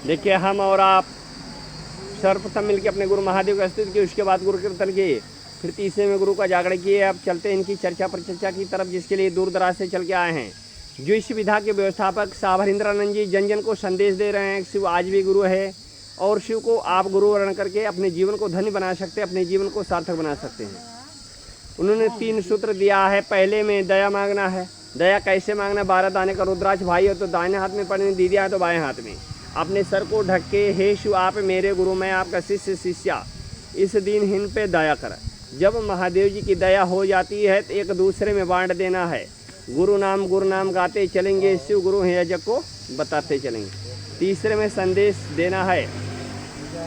देखिए, हम और आप सर्वप्रथम मिलकर अपने गुरु महादेव का स्तुति किए, उसके बाद गुरु कीर्तन किए, फिर तीसरे में गुरु का जागरण किए। अब चलते हैं इनकी चर्चा पर चर्चा की तरफ, जिसके लिए दूर दराज से चल के आए हैं। जो इस विधा के व्यवस्थापक साहब हरिंद्रानंद जी जन जन को संदेश दे रहे हैं, शिव आज भी गुरु है और शिव को आप गुरु वर्ण करके अपने जीवन को धन्य बना सकते हैं, अपने जीवन को सार्थक बना सकते हैं। उन्होंने 3 सूत्र दिया है। पहले में दया मांगना है। दया कैसे मांगना? 12 दाने का रुद्राक्ष भाई हो तो दाहिने हाथ में पढ़ने, दीदियाँ तो बाएं हाथ में। अपने सर को ढक के, हे शिव आप मेरे गुरु, मैं आपका शिष्य शिष्या, इस दिन हिन पे दया कर। जब महादेव जी की दया हो जाती है तो एक दूसरे में बांट देना है। गुरु नाम गाते चलेंगे, शिव गुरु हैं जग को बताते चलेंगे। तीसरे में संदेश देना है,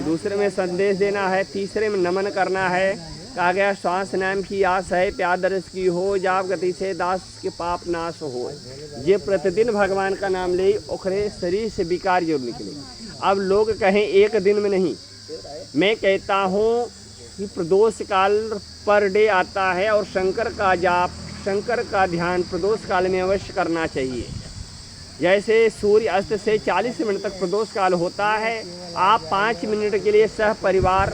दूसरे में संदेश देना है, तीसरे में नमन करना है। कहा गया श्वास नाम की आस है, प्यार दरस की हो, जाप गति से दास के पाप नाश हो। ये प्रतिदिन भगवान का नाम ले ओखरे शरीर से विकार जरूर निकले। अब लोग कहें एक दिन में नहीं, मैं कहता हूँ कि प्रदोष काल पर डे आता है और शंकर का जाप, शंकर का ध्यान प्रदोष काल में अवश्य करना चाहिए। जैसे सूर्य अस्त से 40 मिनट तक प्रदोष काल होता है, आप 5 मिनट के लिए सह परिवार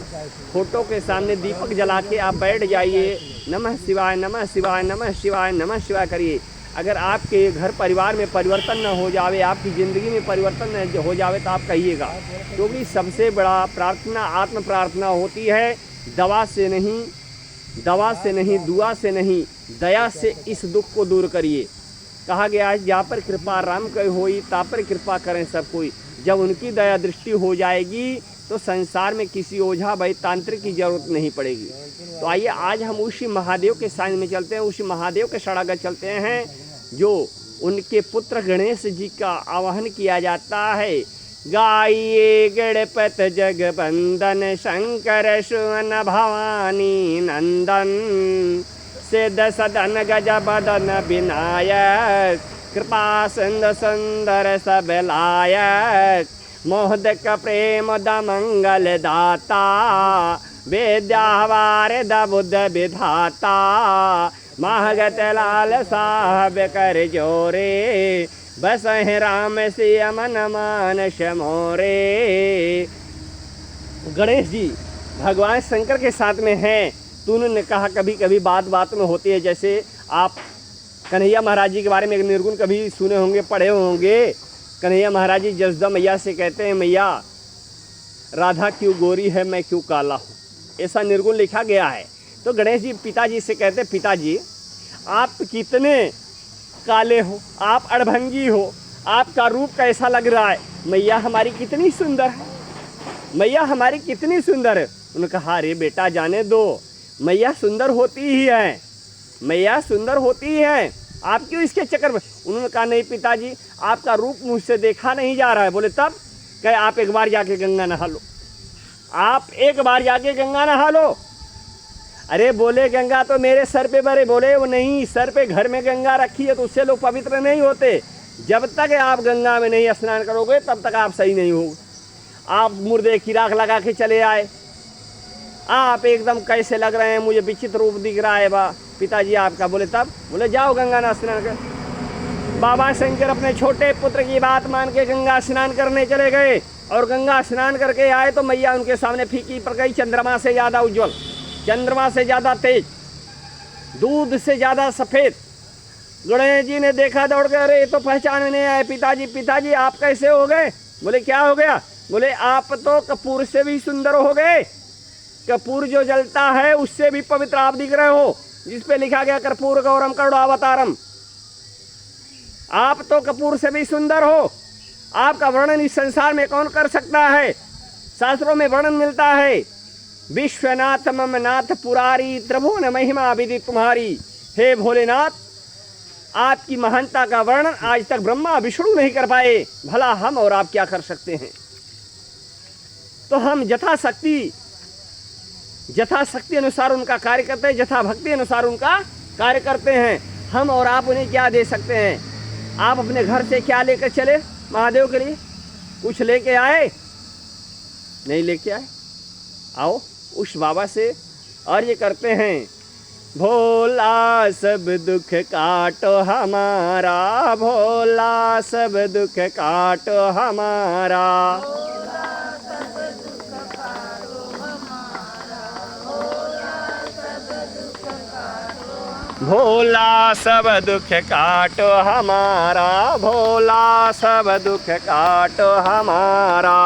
फोटो के सामने दीपक जला के आप बैठ जाइए, नमः शिवाय नमः शिवाय नमः शिवाय नमः शिवाय करिए। अगर आपके घर परिवार में परिवर्तन न हो जावे, आपकी ज़िंदगी में परिवर्तन न हो जावे तो आप कहिएगा, क्योंकि सबसे बड़ा प्रार्थना आत्म प्रार्थना होती है। दवा से नहीं, दुआ से नहीं, दया से इस दुख को दूर करिए। कहा गया है, जा पर कृपा राम कई होई, ता पर कृपा करें सब कोई। जब उनकी दया दृष्टि हो जाएगी तो संसार में किसी ओझा भाई तांत्रिक की जरूरत नहीं पड़ेगी। तो आइए आज हम उसी महादेव के साइन में चलते हैं, उसी महादेव के शरणागत चलते हैं, जो उनके पुत्र गणेश जी का आवाहन किया जाता है। गाइए गणपत जगबंदन, शंकर सुवन भवानी नंदन, सिद्ध सदन गज बदन विनायक, कृपा सिंधु सुंदर सब लायक, मोहदक प्रेम द मंगल दाता, विद्यावार द बुद्ध विधाता, महगत लाल साहब कर जोरे, बस है राम सिय मन मानस मोरे। गणेश जी भगवान शंकर के साथ में हैं। तो उन्होंने कहा, कभी कभी बात बात में होती है, जैसे आप कन्हैया महाराज जी के बारे में एक निर्गुण कभी सुने होंगे, पढ़े होंगे। कन्हैया महाराज जी जसोदा मैया से कहते हैं, मैया राधा क्यों गोरी है, मैं क्यों काला हूँ, ऐसा निर्गुण लिखा गया है। तो गणेश जी पिताजी से कहते, पिताजी आप कितने काले हो, आप अड़भंगी हो, आपका रूप कैसा लग रहा है, मैया हमारी कितनी सुंदर है, मैया हमारी कितनी सुंदर है। उन्होंने कहा, अरे बेटा जाने दो, मैया सुंदर होती ही है, मैया सुंदर होती ही है, आप क्यों इसके चक्कर में। उन्होंने कहा, नहीं पिताजी आपका रूप मुझसे देखा नहीं जा रहा है। बोले तब? कहे आप एक बार जाके गंगा नहा लो, आप एक बार जाके गंगा नहा लो। अरे बोले गंगा तो मेरे सर पे भरे। बोले वो नहीं, सर पे घर में गंगा रखी है तो उससे लोग पवित्र नहीं होते। जब तक आप गंगा में नहीं स्नान करोगे तब तक आप सही नहीं होगे। आप मुर्दे की राख लगा के चले आए, आप एकदम कैसे लग रहे हैं, मुझे विचित्र रूप दिख रहा है बा पिताजी आपका। बोले तब? बोले जाओ गंगा ना स्नान कर। बाबा शंकर अपने छोटे पुत्र की बात मान के गंगा स्नान करने चले गए और गंगा स्नान करके आए तो मैया उनके सामने फीकी पड़ गई, चंद्रमा से ज़्यादा उज्जवल, चंद्रमा से ज़्यादा तेज, दूध से ज़्यादा सफ़ेद। गणेश जी ने देखा, दौड़ गए, अरे ये तो पहचान में नहीं आए। पिताजी पिताजी आप कैसे हो गए? बोले क्या हो गया? बोले आप तो कपूर से भी सुंदर हो गए, कपूर जो जलता है उससे भी पवित्र आप दिख रहे हो, जिस पे लिखा गया कर्पूर गौरम करुणावतारम। आप तो कपूर से भी सुंदर हो, आपका वर्णन इस संसार में कौन कर सकता है। शास्त्रों में वर्णन मिलता है, विश्वनाथ मम नाथ पुरारी, त्रिभुवन महिमा विधि तुम्हारी। हे भोलेनाथ, आपकी महानता का वर्णन आज तक ब्रह्मा विष्णु नहीं कर पाए, भला हम और आप क्या कर सकते हैं। तो हम यथाशक्ति अनुसार उनका कार्य करते हैं, यथा भक्ति अनुसार उनका कार्य करते हैं। हम और आप उन्हें क्या दे सकते हैं? आप अपने घर से क्या लेकर चले महादेव के लिए? कुछ लेके आए? नहीं लेके आए। आओ उस बाबा से अर्ज करते हैं भोला सब दुख काटो हमारा, भोला सब दुख काटो हमारा। भोला सब दुख काटो हमारा, भोला सब दुख काटो हमारा।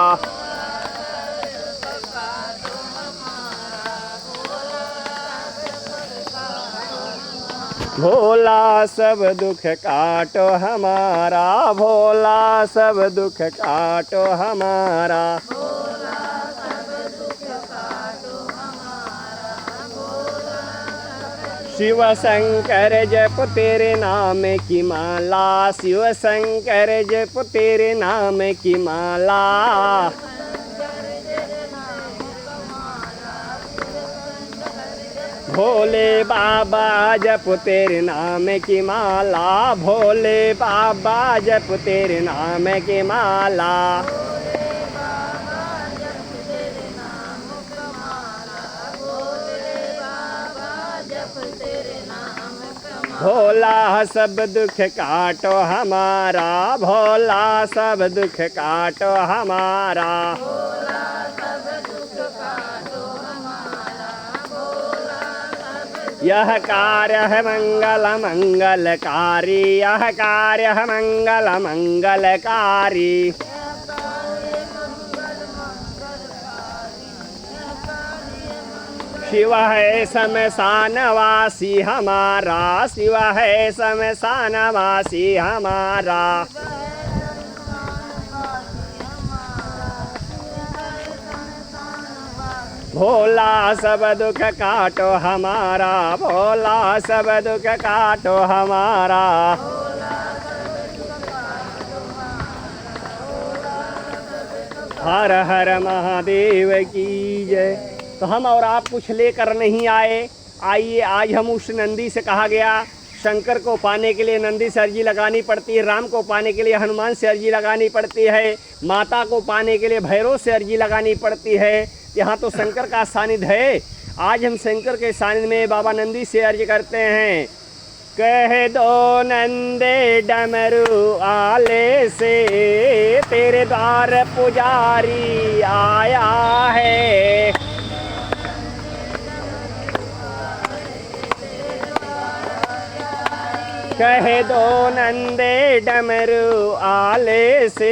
भोला सब दुख काटो हमारा, भोला सब दुख काटो हमारा। शिव शंकर जप तेरे नाम की माला, शिव शंकर जप तेरे नाम की माला। भोले बाबा जप तेरे नाम की माला, भोले बाबा जप तेरे नाम की माला। भोला सब दुख काटो हमारा, भोला सब दुख काटो हमारा। यह कार्य है मंगल मंगलकारी, यह कार्य है मंगल मंगलकारी। शिव है शमशानवासी हमारा, शिव है शमशानवासी हमारा। भोला सब दुख काटो हमारा, भोला सब दुख काटो हमारा। हर हर महादेव की जय। तो हम और आप कुछ लेकर नहीं आए। आइए आज हम उस नंदी से कहा गया, शंकर को पाने के लिए नंदी से अर्जी लगानी पड़ती है, राम को पाने के लिए हनुमान से अर्जी लगानी पड़ती है, माता को पाने के लिए भैरव से अर्जी लगानी पड़ती है। यहाँ तो शंकर का सानिध्य है। आज हम शंकर के सानिध्य में बाबा नंदी से अर्ज करते हैं। कह दो नंदे डमरू आले से, तेरे द्वार पुजारी आया है। कह दो नंदे डमरू आले से,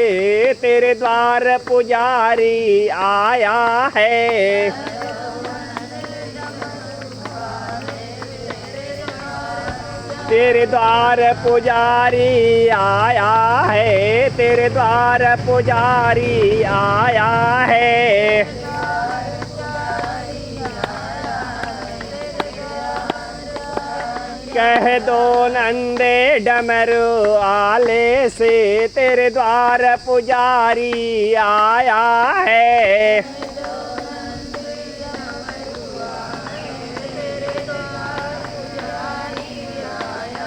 तेरे द्वार पुजारी आया है। तेरे द्वार पुजारी आया है, तेरे द्वार पुजारी आया है। कह दो नंदे डमरू आले से, तेरे द्वार पुजारी आया है।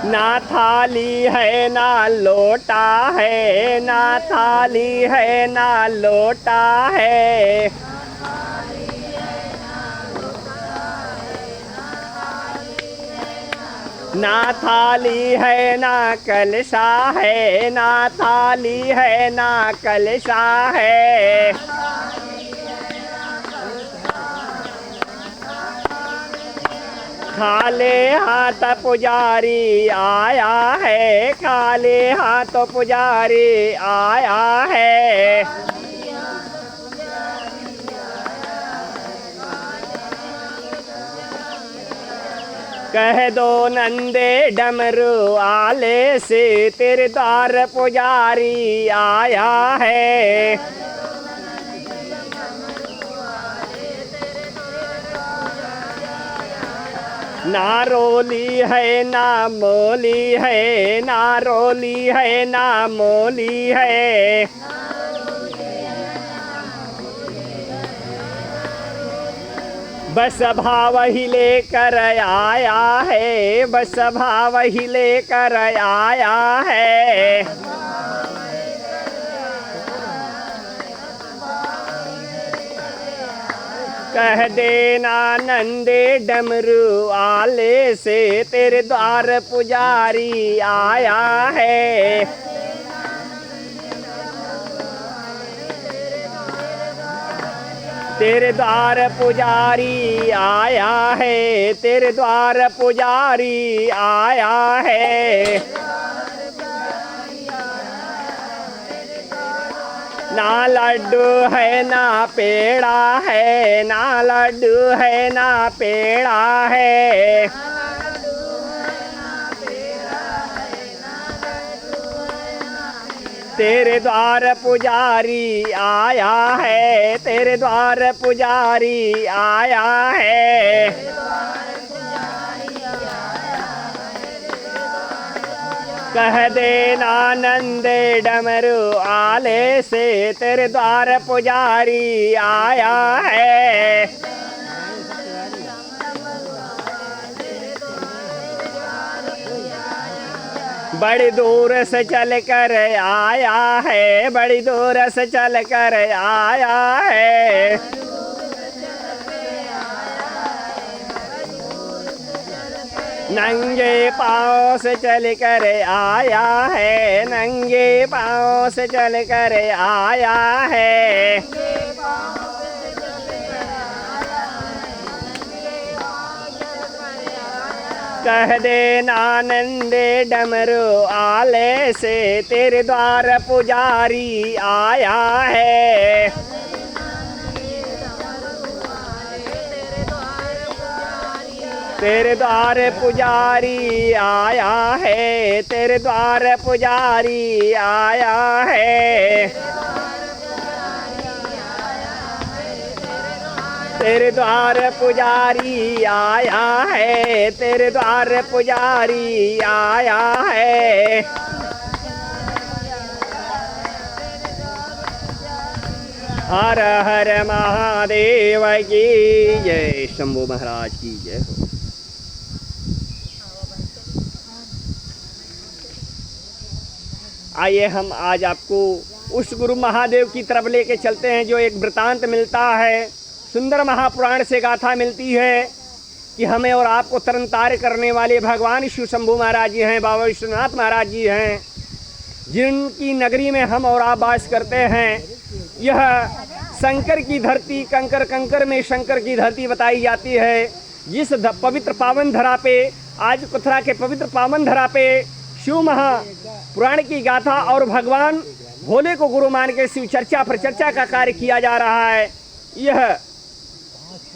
ना थाली है ना लोटा है, ना थाली है ना लोटा है। ना थाली है ना कलशा है, ना थाली है ना कलशा है। खाले हाथ पुजारी आया है, खाले हाथ पुजारी आया है। कह दो नंदे डमरू आले से, तेरे द्वार पुजारी आया है। ना रोली है ना मोली है, ना रोली है ना मोली है। बस भाव ही लेकर आया है, बस भाव ही लेकर आया है। कह देना नंदे डमरू आले से तेरे द्वार पुजारी आया है। तेरे द्वार पुजारी आया है, तेरे द्वार पुजारी आया है। ना लड्डू है ना पेड़ा है, ना लड्डू है ना पेड़ा है। तेरे द्वार पुजारी आया है, तेरे द्वार पुजारी आया है। कह देना नंदे डमरू आले से तेरे द्वार पुजारी आया है। बड़ी दूर से चल कर आया है, बड़ी दूर से चल कर आया है। नंगे पाँव से चल कर आया है, नंगे पाँव से चल कर आया है। कह देना नंदे डमरू आले से तेरे द्वार पुजारी आया है। तेरे द्वार पुजारी आया है, तेरे द्वार पुजारी आया है। तेरे द्वार पुजारी आया है, तेरे द्वार पुजारी आया है। हर हर महादेव की जय, शंभू महाराज की जय हो। आइए हम आज आपको उस गुरु महादेव की तरफ लेके चलते हैं जो एक वृतांत मिलता है, सुंदर महापुराण से गाथा मिलती है कि हमें और आपको तरन तार करने वाले भगवान शिव शंभू महाराज जी हैं, बाबा विश्वनाथ महाराज जी हैं, जिनकी नगरी में हम और आप वास करते हैं। यह शंकर की धरती, कंकर कंकर में शंकर की धरती बताई जाती है। जिस पवित्र पावन धरा पे, आज कुथरा के पवित्र पावन धरा पे शिव महापुराण की गाथा और भगवान भोले को गुरु मान के शिव चर्चा पर चर्चा का कार्य किया जा रहा है। यह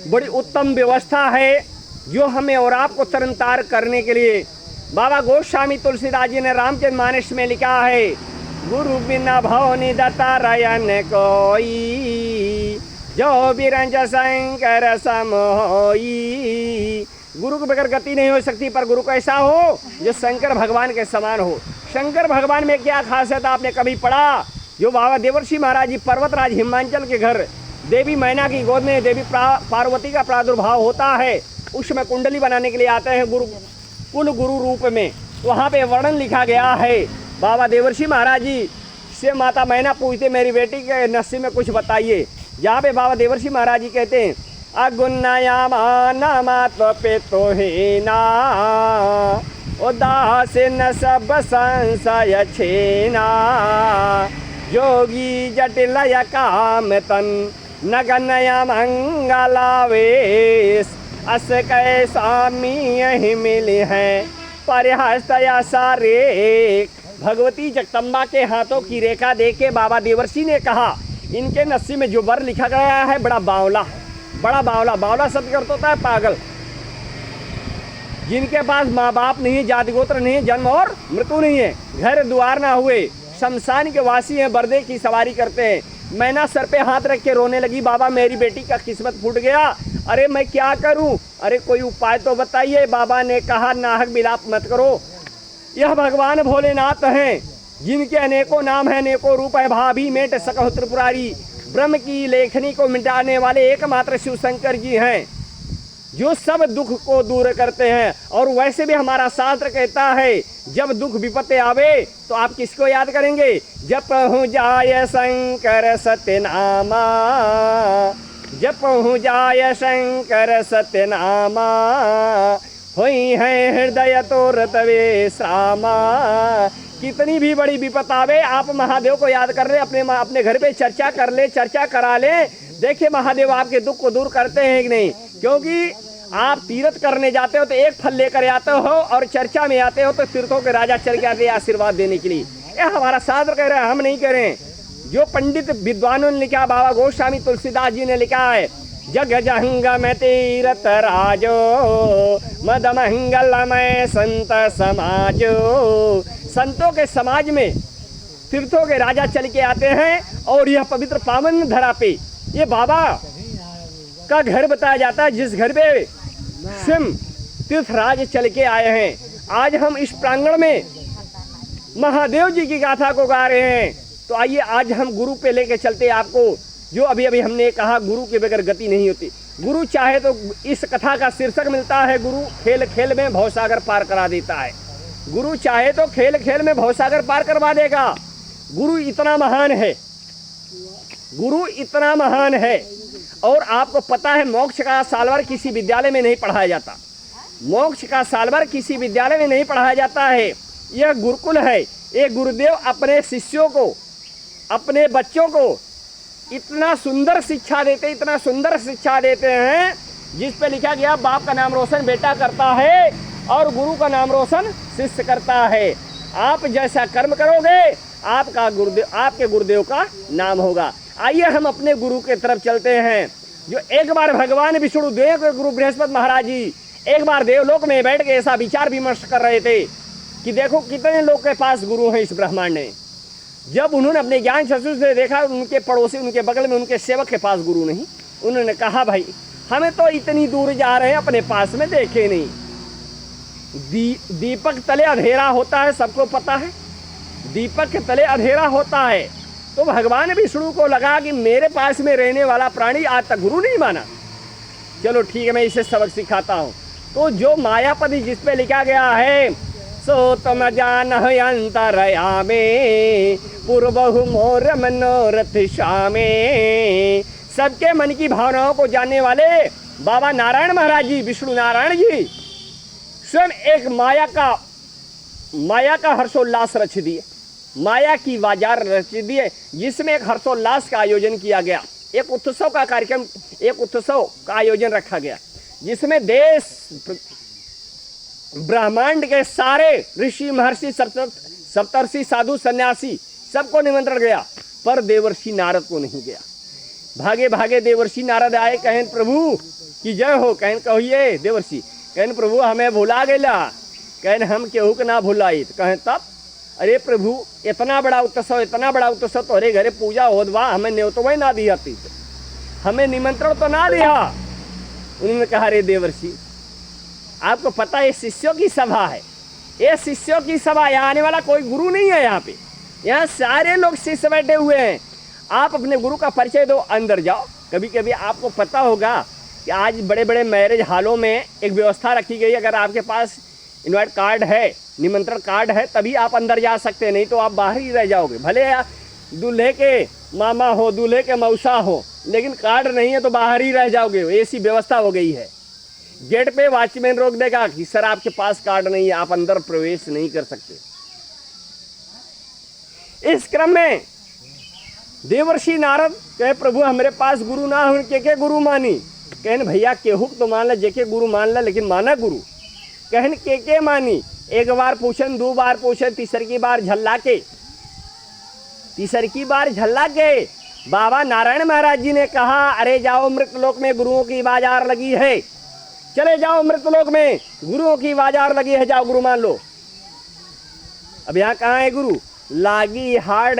बड़ी उत्तम व्यवस्था है जो हमें और आपको तरन तार करने के लिए बाबा गोस्वामी तुलसीदास जी ने रामचंद्र मानस में लिखा है, गुरु बिना भवनी दत्ता रयन कोई, जो बिरंज शंकर सम होई। गुरु के बगैर गति नहीं हो सकती, पर गुरु कैसा हो जो शंकर भगवान के समान हो। शंकर भगवान में क्या खासियत आपने कभी पढ़ा? जो बाबा देवर्षि महाराज जी पर्वतराज हिमांचल के घर देवी मैना की गोद में देवी पार्वती का प्रादुर्भाव होता है, उसमें कुंडली बनाने के लिए आते हैं कुल गुरु रूप में। वहाँ पे वर्णन लिखा गया है, बाबा देवर्षि महाराज जी से माता मैना पूछते मेरी बेटी के नसीब में कुछ बताइए। जहाँ पे बाबा देवर्षि महाराज जी कहते हैं, अगुन्नया माना मात्व पे तो ही ना उदास न सब संशय छेना, योगी जटिलय काम तन नगनया मंगलावेश, अस कै स्वामी यही मिले हैं परिहस्तया सारे। भगवती जगदम्बा के हाथों की रेखा देखे बाबा देवर्षि ने कहा, इनके नसीब में जो वर लिखा गया है बड़ा बावला, बड़ा बावला। बावला शब्द अर्थ होता है पागल, जिनके पास माँ बाप नहीं, जाति गोत्र नहीं, जन्म और मृत्यु नहीं है, घर द्वार ना हुए, शमशान के वासी हैं, बर्दे की सवारी करते हैं। मैना सर पे हाथ रख के रोने लगी, बाबा मेरी बेटी का किस्मत फूट गया, अरे मैं क्या करूं, अरे कोई उपाय तो बताइए। बाबा ने कहा नाहक विलाप मत करो, यह भगवान भोलेनाथ हैं, जिनके अनेकों नाम हैं, अनेकों रूप है। भाभी मेट सकह त्रिपुरारी, ब्रह्म की लेखनी को मिटाने वाले एकमात्र शिव शंकर जी हैं, जो सब दुख को दूर करते हैं। और वैसे भी हमारा शास्त्र कहता है, जब दुख विपत्ति आवे तो आप किसको याद करेंगे? जब पहुँ जाए शंकर सत्यनामा, जब पहुँच जाय शंकर सत्यनामा, हुई है हृदय तोर तवे श्रामा। कितनी भी बड़ी विपत आवे, आप महादेव को याद कर ले, अपने घर पे चर्चा कर ले, चर्चा करा ले। देखिए महादेव आपके दुख को दूर करते हैं कि नहीं, क्योंकि आप तीर्थ करने जाते हो तो एक फल लेकर आते हो, और चर्चा में आते हो तो तीर्थों के राजा चल के आते हैं आशीर्वाद देने के लिए। ये हमारा शास्त्र कह रहे हैं, हम नहीं कह रहे हैं। जो पंडित विद्वानों ने लिखा, बाबा गोस्वामी तुलसीदास जी ने लिखा है, जग जंगम तीरथ राजो मद मंगलमय संत समाजो। संतों के समाज में तीर्थों के राजा चल के आते हैं, और यह पवित्र पावन धरा पे ये बाबा का घर बताया जाता है, जिस घर पे स्वयं तीर्थराज चल के आए हैं। आज हम इस प्रांगण में महादेव जी की गाथा को गा रहे हैं। तो आइए आज हम गुरु पे लेके चलते हैं आपको। जो अभी अभी हमने कहा, गुरु के बगैर गति नहीं होती। गुरु चाहे तो इस कथा का शीर्षक मिलता है, गुरु खेल खेल में भवसागर पार करा देता है। गुरु चाहे तो खेल खेल में भवसागर पार करवा देगा। गुरु इतना महान है, गुरु इतना महान है। और आपको पता है, मोक्ष का सालवर किसी विद्यालय में नहीं पढ़ाया जाता। मोक्ष का सालवर किसी विद्यालय में नहीं पढ़ाया जाता है। यह गुरुकुल है। ये गुरुदेव अपने शिष्यों को, अपने बच्चों को इतना सुंदर शिक्षा देते, इतना सुंदर शिक्षा देते हैं, जिस पे लिखा गया, बाप का नाम रोशन बेटा करता है और गुरु का नाम रोशन शिष्य करता है। आप जैसा कर्म करोगे, आपका गुरुदेव, आपके गुरुदेव का नाम होगा। आइए हम अपने गुरु के तरफ चलते हैं। जो एक बार भगवान विष्णुदेव के गुरु बृहस्पति महाराज जी एक बार देवलोक में बैठ के ऐसा विचार विमर्श कर रहे थे कि देखो कितने लोग के पास गुरु हैं इस ब्रह्मांड में। जब उन्होंने अपने ज्ञान चक्षु से देखा, उनके पड़ोसी, उनके बगल में उनके सेवक के पास गुरु नहीं। उन्होंने कहा, भाई हमें तो इतनी दूर जा रहे हैं, अपने पास में देखे नहीं। दीपक तले अंधेरा होता है, सबको पता है। दीपक के तले अंधेरा होता है। तो भगवान विष्णु को लगा कि मेरे पास में रहने वाला प्राणी आज तक गुरु नहीं माना। चलो ठीक है, मैं इसे सबक सिखाता हूँ। तो जो मायापति जिस पे लिखा गया है, सो तुम जान अंतरयामे पूर्वहु मोर मनोरथ श्यामे। सबके मन की भावनाओं को जानने वाले बाबा नारायण महाराज जी, विष्णु नारायण जी स्वयं एक माया का हर्षोल्लास रच दिए, माया की बाजार रच दिए, जिसमें एक हर्षोल्लास का आयोजन किया गया। एक उत्सव का कार्यक्रम, एक उत्सव का आयोजन रखा गया, जिसमें देश ब्रह्मांड के सारे ऋषि महर्षि सप्तर्षि साधु सन्यासी सबको निमंत्रण गया, पर देवर्षि नारद को नहीं गया। भागे भागे देवर्षि नारद आए, कहन प्रभु की जय हो। कहन कहिए देवर्षि, कहन प्रभु हमें भुला गया। कहन हम केहू के ना भुलाई। कहन तब, अरे प्रभु इतना बड़ा उत्सव, इतना बड़ा उत्सव, तोरे घरे पूजा होदवा, हमें न्योतवा ना दिया, हमें निमंत्रण तो ना दिया। उन्होंने कहा, अरे देवर्षि आपको पता है शिष्यों की सभा है, ये शिष्यों की सभा, यहाँ आने वाला कोई गुरु नहीं है। यहाँ पे, यहाँ सारे लोग शिष्य बैठे हुए हैं। आप अपने गुरु का परिचय दो, अंदर जाओ। कभी कभी आपको पता होगा कि आज बड़े बड़े मैरिज हॉलों में एक व्यवस्था रखी गई, अगर आपके पास इनवाइट कार्ड है, निमंत्रण कार्ड है, तभी आप अंदर जा सकते हैं, नहीं तो आप बाहर ही रह जाओगे। भले दूल्हे के मामा हो, दूल्हे के मौसा हो, लेकिन कार्ड नहीं है तो बाहर ही रह जाओगे। ऐसी व्यवस्था हो गई है। गेट पे वॉचमैन रोक देगा कि सर आपके पास कार्ड नहीं है, आप अंदर प्रवेश नहीं कर सकते। इस क्रम में देवर्षि नारद कहे, प्रभु हमारे पास गुरु ना हो, के गुरु मानी। कहन भैया केहू तो मान ला, जेके गुरु मान ला, लेकिन माना गुरु। कहन के मानी। एक बार पूछन, दो बार पूछन, तीसर की बार झल्ला के बाबा नारायण महाराज जी ने कहा, अरे जाओ मृतलोक में गुरुओं की बाजार लगी है, चले जाओ मृतलोक में गुरुओं की बाजार लगी है, जाओ गुरु मान लो। अब यहाँ कहाँ है गुरु? लागी हाड़